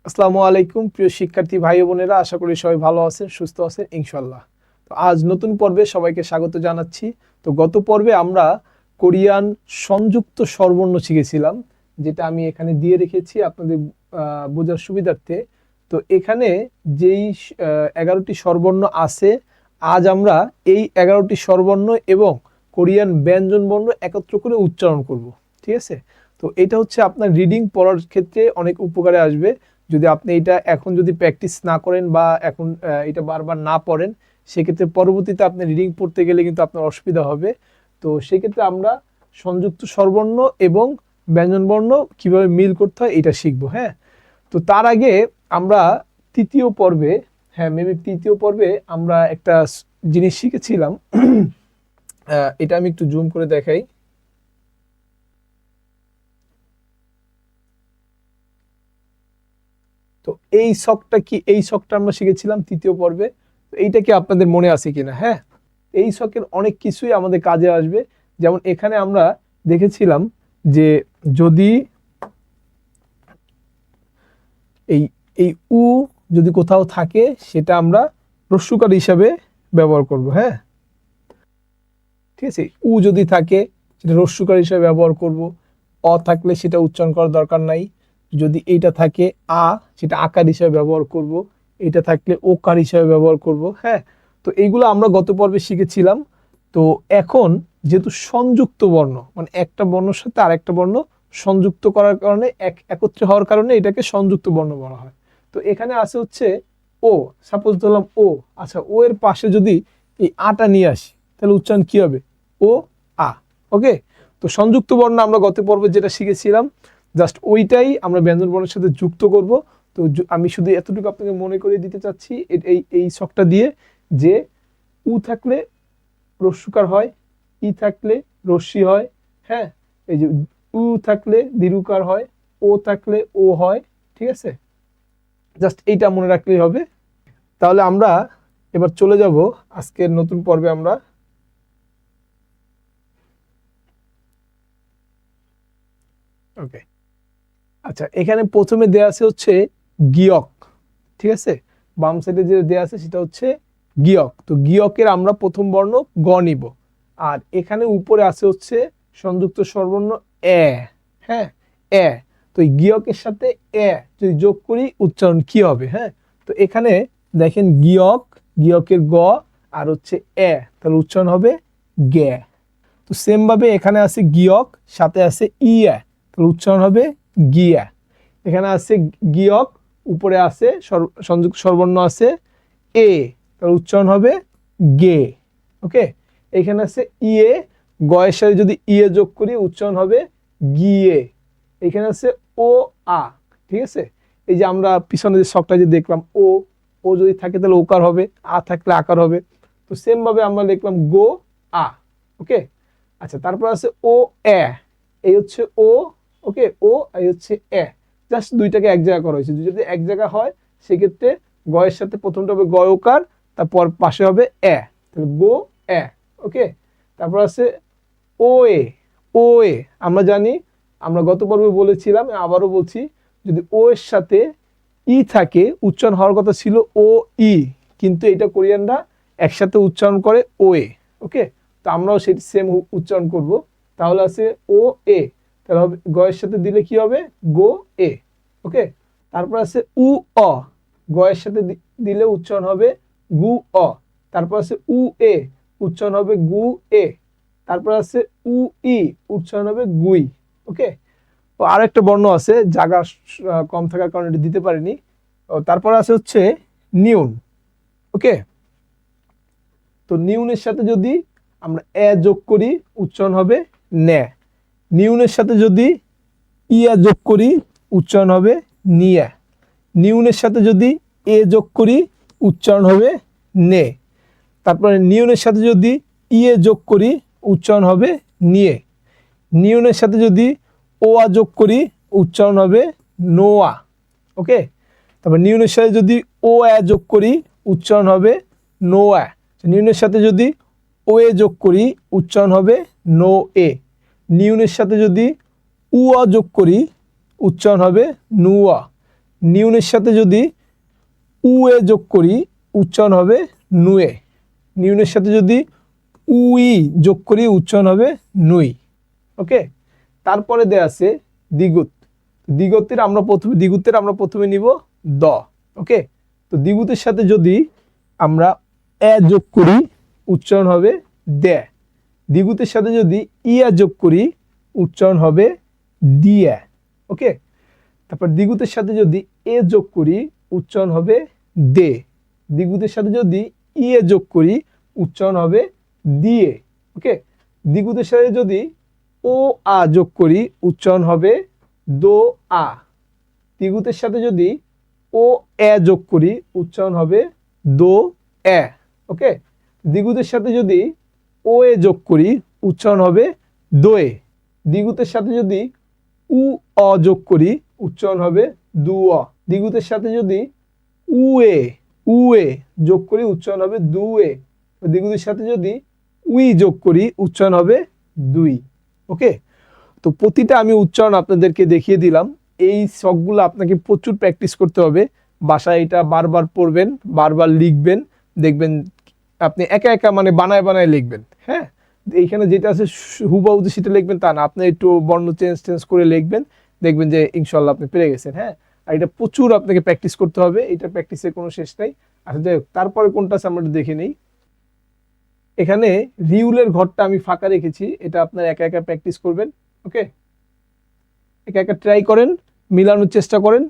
আসসালামু আলাইকুম প্রিয় শিক্ষার্থী ভাই ও বোনেরা, আশা করি সবাই ভালো আছেন, সুস্থ আছেন ইনশাল্লাহ। তো আজ নতুন পর্বে সবাইকে স্বাগত জানাচ্ছি। তো গত পর্বে আমরা কোরিয়ান সংযুক্ত স্বরবর্ণ শিখেছিলাম, যেটা আমি এখানে দিয়ে রেখেছি আপনাদের বোঝার সুবিধার্থে। তো এখানে যেই 11টি স্বরবর্ণ আছে, আজ আমরা এই 11টি স্বরবর্ণ এবং কোরিয়ান ব্যঞ্জনবর্ণ একত্র করে উচ্চারণ করব। ঠিক আছে? তো এটা হচ্ছে আপনার রিডিং পড়ার ক্ষেত্রে অনেক উপকারে আসবে। যদি আপনি এটা এখন যদি প্র্যাকটিস না করেন বা এখন এটা বারবার না পড়েন, সেক্ষেত্রে পরবর্তীতে আপনি রিডিং পড়তে গেলে কিন্তু আপনার অসুবিধা হবে। তো সেক্ষেত্রে আমরা সংযুক্ত স্বরবর্ণ এবং ব্যঞ্জনবর্ণ কিভাবে মিল করতে হয় এটা শিখবো। হ্যাঁ, তো তার আগে আমরা তৃতীয় পর্বে আমরা একটা জিনিস শিখেছিলাম। এটা আমি একটু জুম করে দেখাই। তো এই শখটা আমরা শিখেছিলাম তৃতীয় পর্বে। তো এইটা কি আপনাদের মনে আছে কিনা? হ্যাঁ, এই শখের অনেক কিছুই আমাদের কাজে আসবে। যেমন এখানে আমরা দেখেছিলাম যে যদি এই এই উ যদি কোথাও থাকে, সেটা আমরা রস্যুকার হিসাবে ব্যবহার করব। হ্যাঁ, ঠিক আছে, উ যদি থাকে সেটা রস্যুকার হিসাবে ব্যবহার করব। অ থাকলে সেটা উচ্চারণ করার দরকার নাই। যদি এইটা থাকে আ, সেটা আকার হিসাবে ব্যবহার করব। এটা থাকলে ওকার হিসাবে ব্যবহার করব। হ্যাঁ, তো এইগুলো আমরা গত পর্বে শিখেছিলাম। তো এখন যেহেতু সংযুক্ত বর্ণ, মানে একটা বর্ণের সাথে আরেকটা বর্ণ সংযুক্ত করার কারণে একত্রে হওয়ার কারণে এটাকে সংযুক্ত বর্ণ বলা হয়। তো এখানে আছে হচ্ছে ও, সাপোজ ধরলাম ও। আচ্ছা, ও এর পাশে যদি এই আটা নিয়ে আসি, তাহলে উচ্চারণ কি হবে? ও আ। ওকে, তো সংযুক্ত বর্ণ আমরা গত পর্বে যেটা শিখেছিলাম, জাস্ট ওইটাই আমরা ব্যঞ্জন বর্ণের সাথে যুক্ত করব। তো আমি শুধু এতটুকু আপনাকে মনে করিয়ে দিতে চাচ্ছি এই ছকটা দিয়ে, যে উ থাকলে রস্যুকার হয়, ই থাকলে রস্যি হয়। হ্যাঁ, এই যে উ থাকলে দীর্ঘকার হয়, ও থাকলে ও হয়। ঠিক আছে, জাস্ট এইটা মনে রাখলেই হবে। তাহলে আমরা এবার চলে যাব আজকের নতুন পর্বে। আমরা ওকে, আচ্ছা, এখানে প্রথমে দেয়া আছে হচ্ছে গিয়ক। ঠিক আছে, বাম সাইডে যে দেয়া আছে সেটা হচ্ছে গিয়ক। তো গিয়কের আমরা প্রথম বর্ণ গ নিব। আর এখানে উপরে আছে হচ্ছে সংযুক্ত স্বরবর্ণ এ। হ্যাঁ, এ। তো এই গিয়কের সাথে এ যদি যোগ করি, উচ্চারণ কি হবে? হ্যাঁ, তো এখানে দেখেন গিয়কের গ আর হচ্ছে এ, তাহলে উচ্চারণ হবে গে। তো সেম ভাবে এখানে আছে গিয়ক, সাথে আছে ইয়া, তাহলে উচ্চারণ হবে গিয়া। এখানে আছে গিয়ক, উপরে আছে সংযুক্ত স্বরবর্ণ আছে এ, তাহলে উচ্চারণ হবে গে। ওকে, এখানে আছে ইয়ে, গয়ের সাথে যদি ইয়ে যোগ করি উচ্চারণ হবে গিয়ে। এখানে আছে ও আ। ঠিক আছে, এই যে আমরা পিছনে যে শখটা যে দেখলাম, ও ও যদি থাকে তাহলে ওকার হবে, আ থাকলে আকার হবে। তো সেম ভাবে আমরা লিখলাম গো আ। ওকে, আচ্ছা, তারপর আছে ও এ, এই হচ্ছে ও। ওকে, ও এই হচ্ছে এ, জাস্ট দুইটাকে এক জায়গা করা হয়েছে। যদি এক জায়গা হয় সেক্ষেত্রে গয়ের সাথে প্রথমটা হবে গয়কার, তারপর পাশে হবে এ, তাহলে গো এ। ওকে, তারপর আছে ও এ। ও এ আমরা জানি, আমরা গত পর্বে বলেছিলাম, আবারও বলছি, যদি ও এর সাথে ই থাকে, উচ্চারণ হওয়ার কথা ছিল ও ই, কিন্তু এটা কোরিয়ানরা একসাথে উচ্চারণ করে ও এ। ওকে, তো আমরাও সেই সেম উচ্চারণ করব। তাহলে আছে ও এ, তাহলে হবে গয়ের সাথে দিলে কি হবে? গো এ। ওকে, তারপর আছে উ অ, গয়ের সাথে দিলে উচ্চারণ হবে গু অ। তারপর আছে উ এ, উচ্চারণ হবে গু এ। তারপর আছে উ ই, উচ্চারণ হবে গুই। ওকে, তো আর একটা বর্ণ আছে, জায়গা কম থাকার কারণে এটা দিতে পারিনি। তারপর আছে হচ্ছে নিউন। ওকে, তো নিউনের সাথে যদি আমরা এ যোগ করি, উচ্চারণ হবে নে। নিউনের সাথে যদি ইয়া যোগ করি, উচ্চারণ হবে নিয়া। নিউনের সাথে যদি এ যোগ করি, উচ্চারণ হবে নে। তারপরে নিউনের সাথে যদি ইয়ে যোগ করি, উচ্চারণ হবে নিয়ে। নিউনের সাথে যদি ওয়া যোগ করি, উচ্চারণ হবে নোয়া। ওকে, তারপর নিউনের সাথে যদি ও এ যোগ করি, উচ্চারণ হবে নোয়া। নিউনের সাথে যদি ও এ যোগ করি, উচ্চারণ হবে নো এ। নিউনের সাথে যদি উয়া যোগ করি, উচ্চারণ হবে নুয়া। নিউনের সাথে যদি উয়ে যোগ করি উচ্চারণ হবে নুয়ে। নিউনের সাথে যদি উই যোগ করি উচ্চারণ হবে নুই। ওকে, তারপরে দেয়া আছে দ্বিগুত। দ্বিগুতের আমরা প্রথমে নিব দ। ওকে, তো দ্বিগুতের সাথে যদি আমরা এ যোগ করি উচ্চারণ হবে দে। দ্বিগুতের সাথে যদি ইয়া যোগ করি উচ্চারণ হবে দিয়া। ওকে, তারপর দ্বিগুতের সাথে যদি এ যোগ করি উচ্চারণ হবে দে। দ্বিগুতের সাথে যদি ইয়ে যোগ করি উচ্চারণ হবে দিয়ে। ওকে, দ্বিগুতের সাথে যদি ও আ যোগ করি উচ্চারণ হবে দো আ। দ্বিগুতের সাথে যদি ও এ যোগ করি উচ্চারণ হবে দো এ। ওকে, দ্বিগুতের সাথে যদি ও এ যোগ করি উচ্চারণ হবে দোয়ে। দ্বিগুতের সাথে যদি উ অ যোগ করি উচ্চারণ হবে দু অ। দ্বিগুতের সাথে যদি উয়ে যোগ করি উচ্চারণ হবে দুয়ে। দ্বিগুতের সাথে যদি উই যোগ করি উচ্চারণ হবে দুই। ওকে, তো প্রতিটা আমি উচ্চারণ আপনাদেরকে দেখিয়ে দিলাম। এই সবগুলো আপনাকে প্রচুর প্র্যাকটিস করতে হবে। বাসায় এটা বারবার পড়বেন, বারবার লিখবেন, দেখবেন আপনি একা একা মানে বানায় বানায় লিখবেন। হ্যাঁ, এইখানে যেটা আছে হুবহু সেটা লিখবেন তা না, আপনি একটু বর্ণ চেঞ্জ করে লিখবেন, দেখবেন যে ইনশাল্লাহ আপনি পেরে গেছেন। হ্যাঁ, আর এটা প্রচুর আপনাকে প্র্যাকটিস করতে হবে, এটা প্র্যাকটিসের কোনো শেষ নাই। আচ্ছা যাই হোক, তারপরে কোনটা আছে আমরা দেখে নেই। এখানে রিউলের ঘরটা আমি ফাঁকা রেখেছি, এটা আপনার একা একা প্র্যাকটিস করবেন। ওকে, একা একা ট্রাই করেন, মিলানোর চেষ্টা করেন,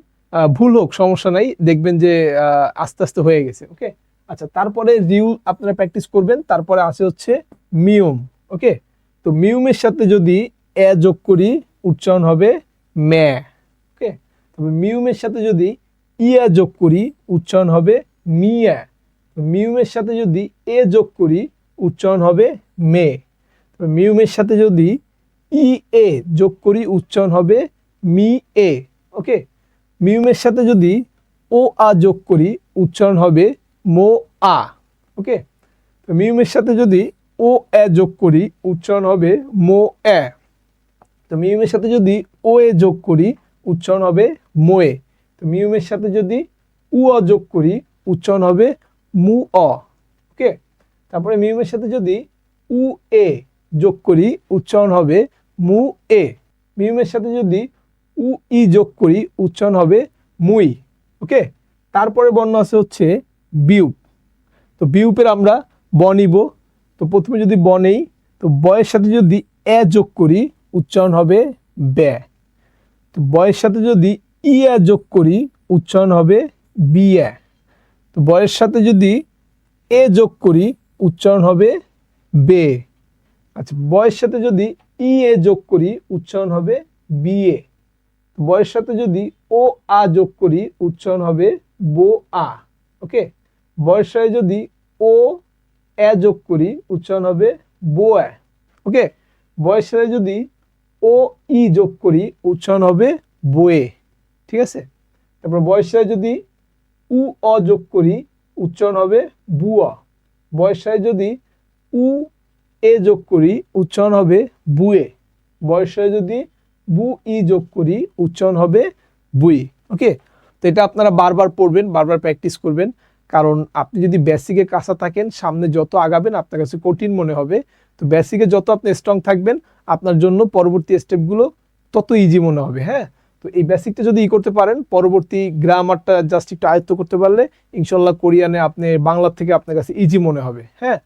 ভুল হোক সমস্যা নাই, দেখবেন যে আস্তে আস্তে হয়ে গেছে। ওকে, আচ্ছা তারপরে রিউল আপনারা প্র্যাকটিস করবেন। তারপরে আসে হচ্ছে মিউম। ওকে, তো মিউমের সাথে যদি এ যোগ করি উচ্চারণ হবে ম্যা। ওকে, তবে মিউমের সাথে যদি ইয়া যোগ করি উচ্চারণ হবে মিয়া। মিউমের সাথে যদি এ যোগ করি উচ্চারণ হবে মে। তবে মিউমের সাথে যদি ই এ যোগ করি উচ্চারণ হবে মি এ। ওকে, মিউমের সাথে যদি ও আ যোগ করি উচ্চারণ হবে মো আ। ওকে, তো মিউমের সাথে যদি ও এ যোগ করি উচ্চারণ হবে মো এ। তো মিউমের সাথে যদি ও এ যোগ করি উচ্চারণ হবে মোয়ে। তো মিউমের সাথে যদি উ অ যোগ করি উচ্চারণ হবে মু অ। ওকে, তারপরে মিউমের সাথে যদি উ এ যোগ করি উচ্চারণ হবে মু এ। মিউমের সাথে যদি উ ই যোগ করি উচ্চারণ হবে মুই। ওকে, তারপরে বর্ণ আছে হচ্ছে বিউপ। তো বিউপের আমরা ব নিব। তো প্রথমে যদি ব নেই, তো বয়ের সাথে যদি এ যোগ করি উচ্চারণ হবে ব্যা। তো বয়ের সাথে যদি ইয়া যোগ করি উচ্চারণ হবে বিয়া। তো বয়ের সাথে যদি এ যোগ করি উচ্চারণ হবে বে। আচ্ছা, বয়ের সাথে যদি ই এ যোগ করি উচ্চারণ হবে বিয়ে। বয়ের সাথে যদি ও আ যোগ করি উচ্চারণ হবে বো আ। ওকে, বয়ের সাথে যদি ও এ যোগ করি উচ্চারণ হবে বো এ। ওকে, বয়ের সাথে যদি ও ই যোগ করি উচ্চারণ হবে বোয়ে। ঠিক আছে, তারপর বয়ের সাথে যদি উ অ যোগ করি উচ্চারণ হবে বুয়া। বয়ের সাথে যদি উ এ যোগ করি উচ্চারণ হবে বুয়ে। বয়ের সাথে যদি বু ই যোগ করি উচ্চারণ হবে বুই। ওকে, তো এটা আপনারা বারবার পড়বেন, বারবার প্র্যাকটিস করবেন, কারণ আপনি যদি বেসিকে কাঁচা থাকেন সামনে যত আগাবেন আপনার কাছে কঠিন মনে হবে। তো বেসিকে যত আপনি স্ট্রং থাকবেন আপনার জন্য পরবর্তী স্টেপগুলো তত ইজি মনে হবে। হ্যাঁ, তো এই বেসিকটা যদি করতে পারেন, পরবর্তী গ্রামারটা জাস্ট একটু আয়ত্ত করতে পারলে ইনশাল্লাহ কোরিয়ানে আপনি বাংলা থেকে আপনার কাছে ইজি মনে হবে। হ্যাঁ,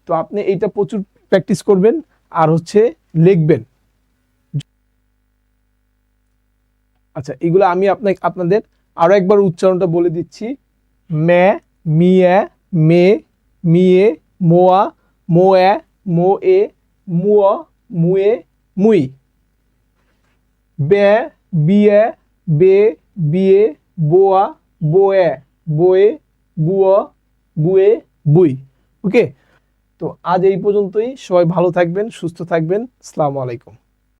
তো আপনি এইটা প্রচুর প্র্যাকটিস করবেন আর হচ্ছে লিখবেন। আচ্ছা, এগুলো আমি আপনাদের আরো একবার উচ্চারণটা বলে দিচ্ছি। মে, মিয়া, মে, মিয়ে, মোয়া, মোয়া, মোয়ে, মুয়া, মুয়ে, মুই। বে, বিয়ে, বে, বিয়ে, বোয়া, বোয়ে, বোয়ে, বুয়া, বুয়ে, বুই। ওকে, তো আজ এই পর্যন্তই। সবাই ভালো থাকবেন, সুস্থ থাকবেন। আসসালামু আলাইকুম।